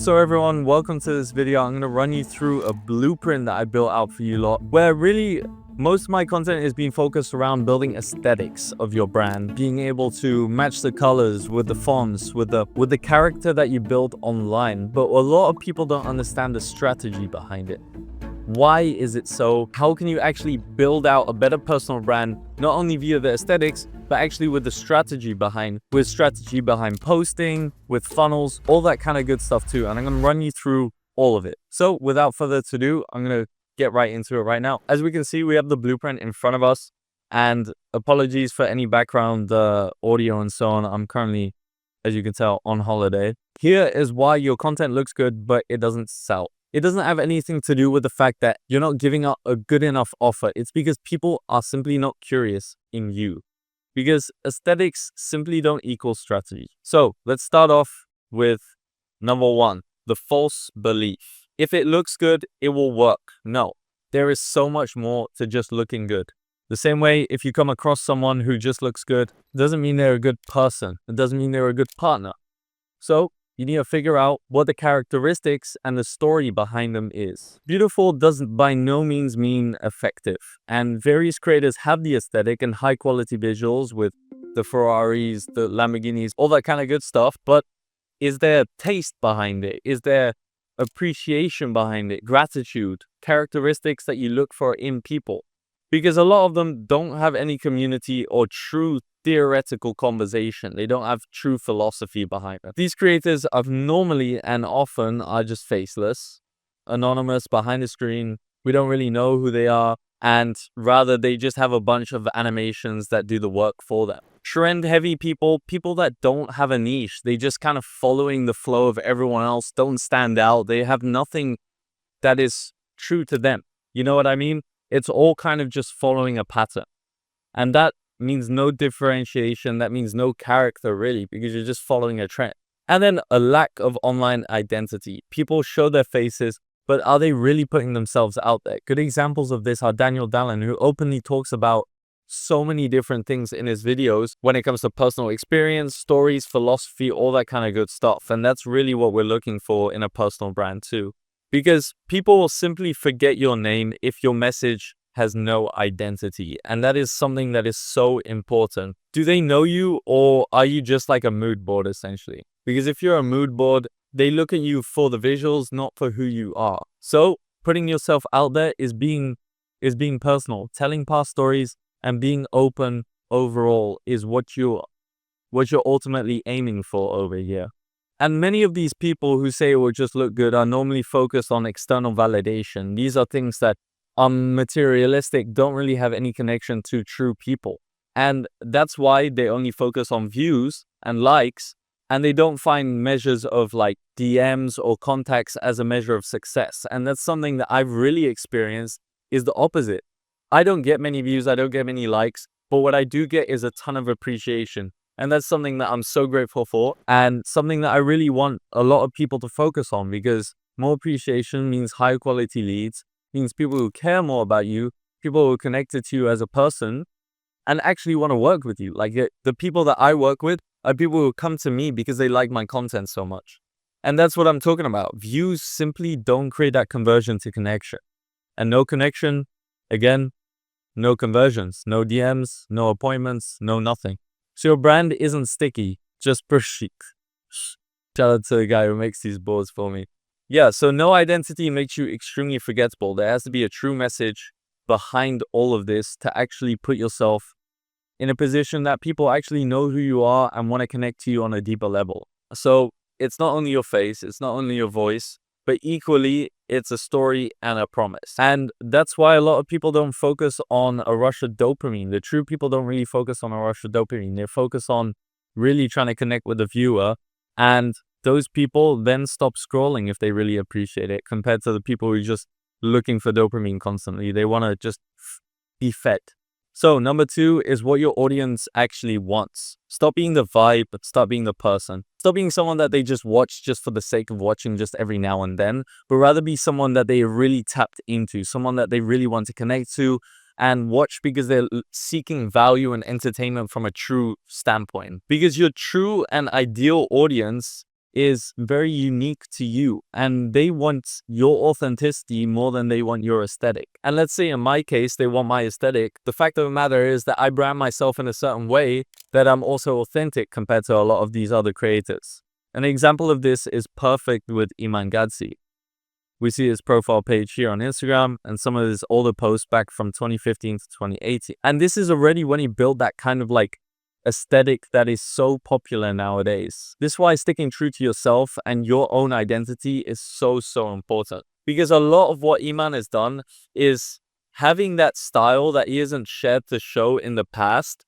So everyone, welcome to this video. I'm going to run you through a blueprint that I built out for you lot, where really most of my content is being focused around building aesthetics of your brand, being able to match the colors with the fonts, with the character that you build online. But a lot of people don't understand the strategy behind it. Why is it so? How can you actually build out a better personal brand, not only via the aesthetics, but actually with strategy behind posting, with funnels, all that kind of good stuff too. And I'm going to run you through all of it. So without further ado, I'm going to get right into it right now. As we can see, we have the blueprint in front of us, and apologies for any background audio and so on. I'm currently, as you can tell, on holiday. Here is why your content looks good, but it doesn't sell. It doesn't have anything to do with the fact that you're not giving out a good enough offer. It's because people are simply not curious in you. Because aesthetics simply don't equal strategy. So let's start off with number one, the false belief. If it looks good, it will work. No, there is so much more to just looking good. The same way, if you come across someone who just looks good, it doesn't mean they're a good person. It doesn't mean they're a good partner. So you need to figure out what the characteristics and the story behind them is. Beautiful doesn't by no means mean effective. And various creators have the aesthetic and high quality visuals with the Ferraris, the Lamborghinis, all that kind of good stuff. But is there taste behind it? Is there appreciation behind it? Gratitude, characteristics that you look for in people? Because a lot of them don't have any community or true theoretical conversation. They don't have true philosophy behind it. These creators have normally and often are just faceless, anonymous, behind the screen. We don't really know who they are, and rather they just have a bunch of animations that do the work for them. Trend heavy people that don't have a niche, they just kind of following the flow of everyone else, don't stand out. They have nothing that is true to them. You know what I mean? It's all kind of just following a pattern. And that means no differentiation. That means no character, really, because you're just following a trend. And then a lack of online identity. People show their faces, but are they really putting themselves out there? Good examples of this are Daniel Dallin, who openly talks about so many different things in his videos when it comes to personal experience, stories, philosophy, all that kind of good stuff. And that's really what we're looking for in a personal brand too. Because people will simply forget your name if your message has no identity. And that is something that is so important. Do they know you, or are you just like a mood board essentially? Because if you're a mood board, they look at you for the visuals, not for who you are. So putting yourself out there is being personal. Telling past stories and being open overall is what you're ultimately aiming for over here. And many of these people who say it will just look good are normally focused on external validation. These are things that are materialistic, don't really have any connection to true people. And that's why they only focus on views and likes, and they don't find measures of like DMs or contacts as a measure of success. And that's something that I've really experienced is the opposite. I don't get many views, I don't get many likes, but what I do get is a ton of appreciation. And that's something that I'm so grateful for, and something that I really want a lot of people to focus on, because more appreciation means higher quality leads, means people who care more about you, people who are connected to you as a person, and actually want to work with you. Like the people that I work with are people who come to me because they like my content so much. And that's what I'm talking about. Views simply don't create that conversion to connection. And no connection, again, no conversions, no DMs, no appointments, no nothing. So your brand isn't sticky, just pushy. Shout out to the guy who makes these boards for me. Yeah, so no identity makes you extremely forgettable. There has to be a true message behind all of this to actually put yourself in a position that people actually know who you are and want to connect to you on a deeper level. So it's not only your face, it's not only your voice, but equally it's a story and a promise. And that's why a lot of people don't focus on a rush of dopamine. The true people don't really focus on a rush of dopamine. They focus on really trying to connect with the viewer, and those people then stop scrolling if they really appreciate it, compared to the people who are just looking for dopamine constantly. They want to just be fed. So number two is what your audience actually wants. Stop being the vibe, but start being the person. Stop being someone that they just watch just for the sake of watching just every now and then, but rather be someone that they really tapped into, someone that they really want to connect to and watch because they're seeking value and entertainment from a true standpoint. Because your true and ideal audience is very unique to you, and they want your authenticity more than they want your aesthetic. And let's say in my case, they want my aesthetic. The fact of the matter is that I brand myself in a certain way that I'm also authentic compared to a lot of these other creators. An example of this is perfect with Iman Gadzi. We see his profile page here on Instagram and some of his older posts back from 2015 to 2018. And this is already when he built that kind of like aesthetic that is so popular nowadays. This is why sticking true to yourself and your own identity is so important. Because a lot of what Iman has done is having that style that he hasn't shared to show in the past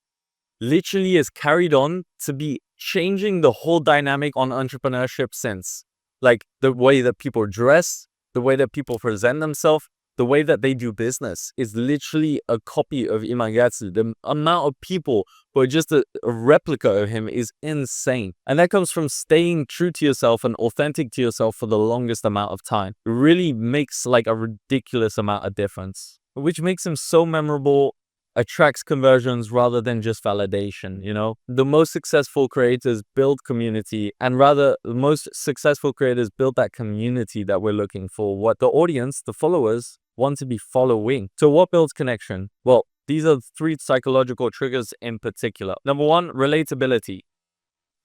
literally is carried on to be changing the whole dynamic on entrepreneurship since. Like the way that people dress, the way that people present themselves, the way that they do business is literally a copy of Iman Gadzi. The amount of people who are just a replica of him is insane. And that comes from staying true to yourself and authentic to yourself for the longest amount of time. It really makes like a ridiculous amount of difference, which makes him so memorable, attracts conversions rather than just validation, you know? The most successful creators build community, and rather the most successful creators build that community that we're looking for. What the audience, the followers, want to be following. So what builds connection? Well, these are 3 psychological triggers in particular. Number 1, relatability.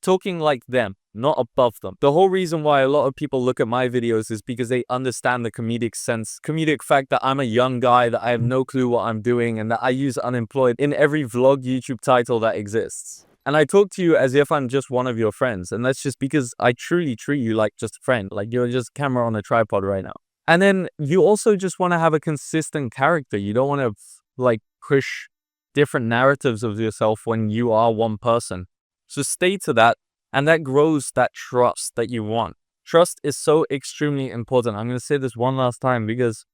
Talking like them, not above them. The whole reason why a lot of people look at my videos is because they understand the comedic fact that I'm a young guy, that I have no clue what I'm doing, and that I use unemployed in every vlog YouTube title that exists. And I talk to you as if I'm just one of your friends. And that's just because I truly treat you like just a friend. Like you're just a camera on a tripod right now. And then you also just want to have a consistent character. You don't want to like push different narratives of yourself when you are one person. So stay to that, and that grows that trust that you want. Trust is so extremely important. I'm going to say this one last time because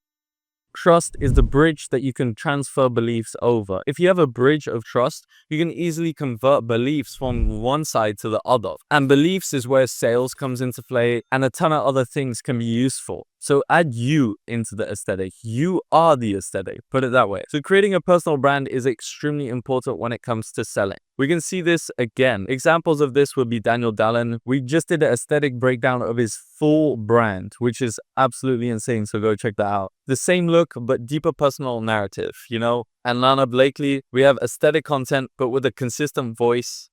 trust is the bridge that you can transfer beliefs over. If you have a bridge of trust, you can easily convert beliefs from one side to the other. And beliefs is where sales comes into play, and a ton of other things can be useful. So add you into the aesthetic. You are the aesthetic, put it that way. So creating a personal brand is extremely important when it comes to selling. We can see this again. Examples of this would be Daniel Dallin. We just did an aesthetic breakdown of his full brand, which is absolutely insane. So go check that out. The same look, but deeper personal narrative, you know? And Lana Blakely, we have aesthetic content, but with a consistent voice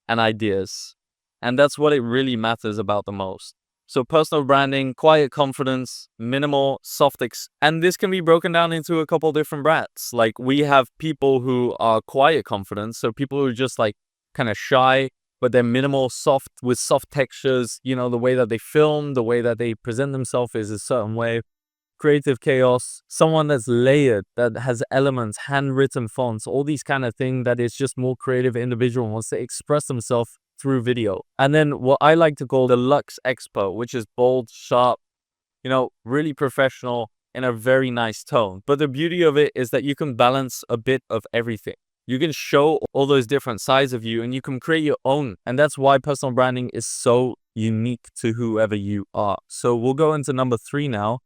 and ideas. And that's what it really matters about the most. So personal branding, quiet confidence, minimal, soft, and this can be broken down into a couple different brands. Like we have people who are quiet confidence. So people who are just like kind of shy, but they're minimal, soft, with soft textures. You know, the way that they film, the way that they present themselves is a certain way. Creative chaos, someone that's layered, that has elements, handwritten fonts, all these kind of things, that is just more creative individual, wants to express themselves through video. And then what I like to call the Luxe Expert, which is bold, sharp, you know, really professional in a very nice tone. But the beauty of it is that you can balance a bit of everything. You can show all those different sides of you and you can create your own. And that's why personal branding is so unique to whoever you are. So we'll go into number 3 now.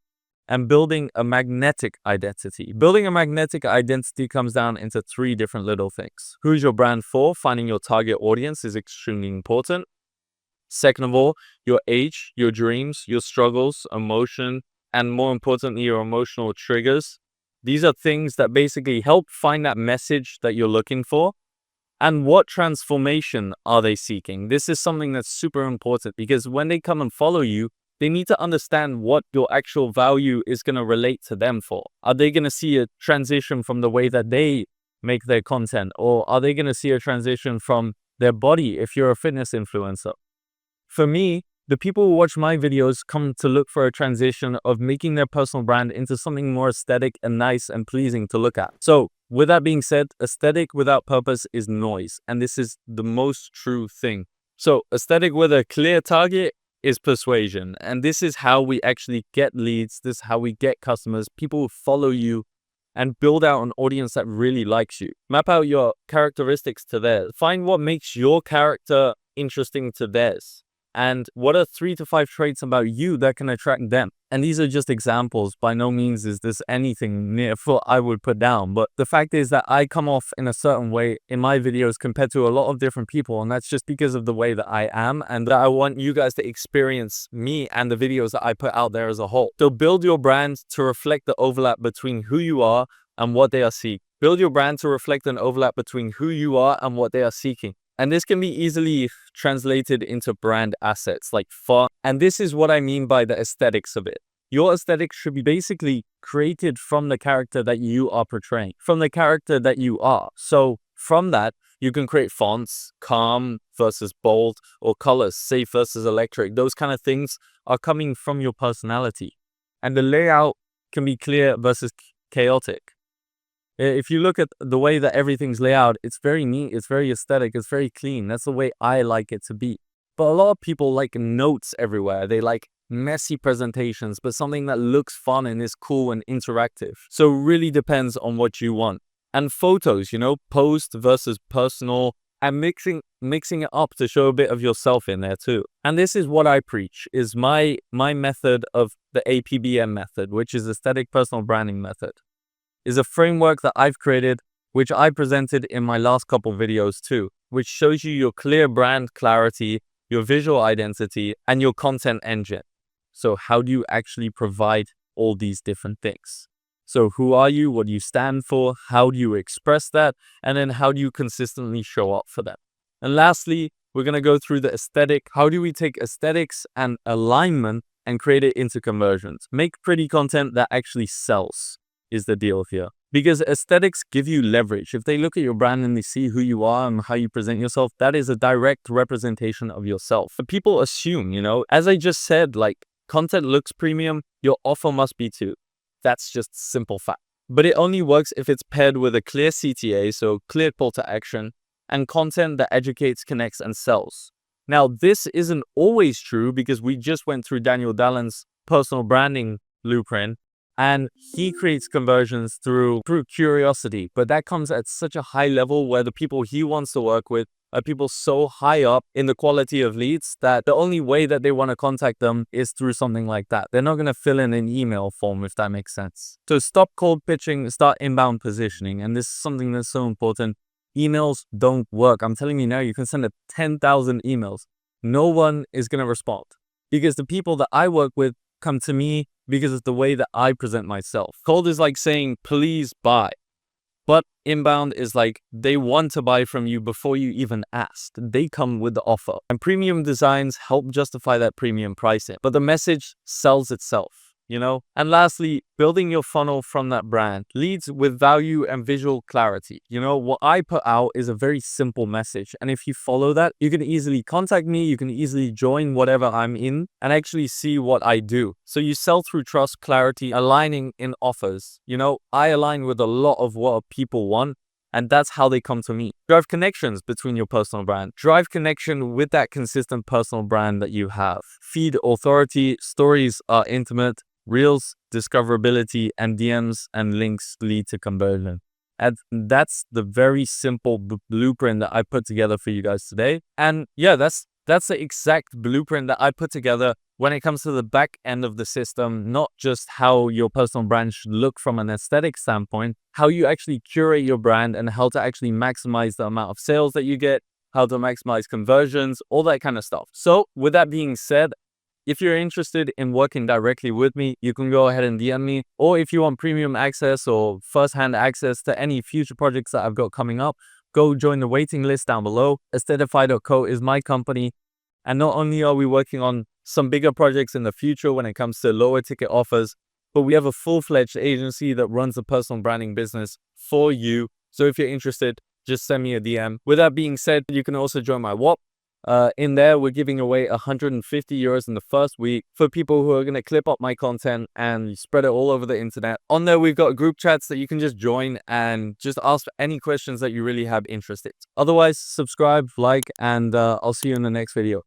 And building a magnetic identity. Building a magnetic identity comes down into 3 different little things. Who's your brand for? Finding your target audience is extremely important. Second of all, your age, your dreams, your struggles, emotion, and more importantly, your emotional triggers. These are things that basically help find that message that you're looking for. And what transformation are they seeking? This is something that's super important because when they come and follow you, they need to understand what your actual value is going to relate to them for. Are they going to see a transition from the way that they make their content? Or are they going to see a transition from their body if you're a fitness influencer? For me, the people who watch my videos come to look for a transition of making their personal brand into something more aesthetic and nice and pleasing to look at. So with that being said, aesthetic without purpose is noise. And this is the most true thing. So aesthetic with a clear target is persuasion. And this is how we actually get leads. This is how we get customers, people who follow you, and build out an audience that really likes you. Map out your characteristics to theirs. Find what makes your character interesting to theirs. And what are 3 to 5 traits about you that can attract them? And these are just examples. By no means is this anything near what I would put down. But the fact is that I come off in a certain way in my videos compared to a lot of different people. And that's just because of the way that I am, and that I want you guys to experience me and the videos that I put out there as a whole. So build your brand to reflect the overlap between who you are and what they are seeking. Build your brand to reflect an overlap between who you are and what they are seeking. And this can be easily translated into brand assets like font. And this is what I mean by the aesthetics of it. Your aesthetic should be basically created from the character that you are portraying, from the character that you are. So from that, you can create fonts, calm versus bold, or colors, safe versus electric. Those kind of things are coming from your personality. And the layout can be clear versus chaotic. If you look at the way that everything's laid out, it's very neat, it's very aesthetic, it's very clean. That's the way I like it to be. But a lot of people like notes everywhere. They like messy presentations, but something that looks fun and is cool and interactive. So it really depends on what you want. And photos, post versus personal, and mixing it up to show a bit of yourself in there too. And this is what I preach, is my method of the APBM method, which is aesthetic personal branding method. Is a framework that I've created, which I presented in my last couple videos too, which shows you your clear brand clarity, your visual identity, and your content engine. So how do you actually provide all these different things? So who are you? What do you stand for? How do you express that? And then how do you consistently show up for them? And lastly, we're going to go through the aesthetic. How do we take aesthetics and alignment and create it into conversions? Make pretty content that actually sells is the deal here. Because aesthetics give you leverage. If they look at your brand and they see who you are and how you present yourself, that is a direct representation of yourself. But people assume, as I just said, like content looks premium, your offer must be too. That's just simple fact. But it only works if it's paired with a clear CTA, so clear call to action, and content that educates, connects, and sells. Now, this isn't always true because we just went through Daniel Dallen's personal branding blueprint, and he creates conversions through curiosity. But that comes at such a high level where the people he wants to work with are people so high up in the quality of leads that the only way that they want to contact them is through something like that. They're not going to fill in an email form, if that makes sense. So stop cold pitching, start inbound positioning. And this is something that's so important. Emails don't work. I'm telling you now, you can send 10,000 emails. No one is going to respond because the people that I work with come to me because of the way that I present myself. Cold is like saying, please buy. But inbound is like they want to buy from you before you even asked. They come with the offer. And premium designs help justify that premium pricing. But the message sells itself, And lastly, building your funnel from that brand leads with value and visual clarity. What I put out is a very simple message. And if you follow that, you can easily contact me. You can easily join whatever I'm in and actually see what I do. So you sell through trust, clarity, aligning in offers. I align with a lot of what people want. And that's how they come to me. Drive connections between your personal brand. Drive connection with that consistent personal brand that you have. Feed authority. Stories are intimate. Reels, discoverability, and DMs and links lead to conversion. And that's the very simple blueprint that I put together for you guys today. And yeah, that's the exact blueprint that I put together when it comes to the back end of the system, not just how your personal brand should look from an aesthetic standpoint, how you actually curate your brand and how to actually maximize the amount of sales that you get, how to maximize conversions, all that kind of stuff. So with that being said, if you're interested in working directly with me, you can go ahead and DM me. Or if you want premium access or first-hand access to any future projects that I've got coming up, go join the waiting list down below. Aesthetify.co is my company. And not only are we working on some bigger projects in the future when it comes to lower ticket offers, but we have a full-fledged agency that runs a personal branding business for you. So if you're interested, just send me a DM. With that being said, you can also join my WAP. In there, we're giving away 150 euros in the first week for people who are going to clip up my content and spread it all over the internet. On there, we've got group chats that you can just join and just ask any questions that you really have interest in. Otherwise, subscribe, like, and I'll see you in the next video.